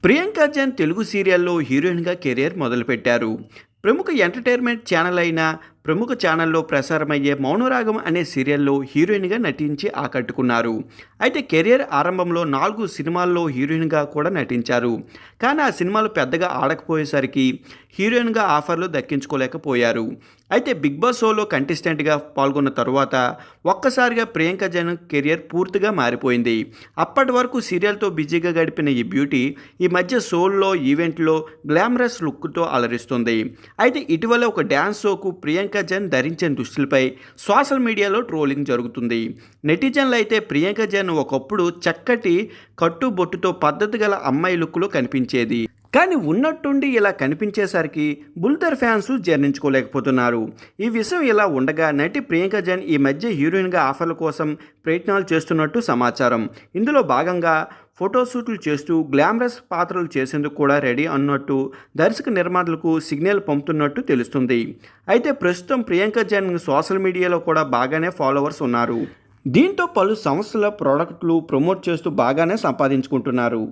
ప్రియాంక జైన్ తెలుగు సీరియల్లో హీరోయిన్గా కెరీర్ మొదలుపెట్టారు. ప్రముఖ ఎంటర్టైన్మెంట్ ఛానల్ అయిన ప్రముఖ ఛానల్లో ప్రసారమయ్యే మౌనరాగం అనే సీరియల్లో హీరోయిన్గా నటించి ఆకట్టుకున్నారు. అయితే కెరీర్ ఆరంభంలో 4 సినిమాల్లో హీరోయిన్గా కూడా నటించారు. కానీ ఆ సినిమాలు పెద్దగా ఆడకపోయేసరికి హీరోయిన్గా ఆఫర్లు దక్కించుకోలేకపోయారు. అయితే బిగ్ బాస్ షోలో కంటెస్టెంట్గా పాల్గొన్న తరువాత ఒక్కసారిగా ప్రియాంక జైన్ కెరియర్ పూర్తిగా మారిపోయింది. అప్పటి వరకు సీరియల్తో బిజీగా గడిపిన ఈ బ్యూటీ ఈ మధ్య షోల్లో, ఈవెంట్లో గ్లామరస్ లుక్తో అలరిస్తుంది. అయితే ఇటీవల ఒక డ్యాన్స్ షోకు ప్రియాంక జైన్ ధరించిన దుస్తులపై సోషల్ మీడియాలో ట్రోలింగ్ జరుగుతుంది. నెటిజన్లు అయితే ప్రియాంక జైన్ ఒకప్పుడు చక్కటి కట్టుబొట్టుతో పద్ధతి గల అమ్మాయి లుక్లో కనిపించేది. కానీ ఉన్నట్టుండి ఇలా కనిపించేసరికి బుల్దర్ ఫ్యాన్స్ జీర్ణించుకోలేకపోతున్నారు. ఈ విషయం ఇలా ఉండగా నటి ప్రియాంక జైన్ ఈ మధ్య హీరోయిన్గా ఆఫర్ల కోసం ప్రయత్నాలు చేస్తున్నట్టు సమాచారం. ఇందులో భాగంగా ఫోటోషూట్లు చేస్తూ గ్లామరస్ పాత్రలు చేసేందుకు కూడా రెడీ అన్నట్టు దర్శక నిర్మాతలకు సిగ్నల్ పంపుతున్నట్టు తెలుస్తుంది. అయితే ప్రస్తుతం ప్రియాంక జైన్ సోషల్ మీడియాలో కూడా బాగానే ఫాలోవర్స్ ఉన్నారు. దీంతో పలు సంస్థల ప్రోడక్ట్లు ప్రమోట్ చేస్తూ బాగానే సంపాదించుకుంటున్నారు.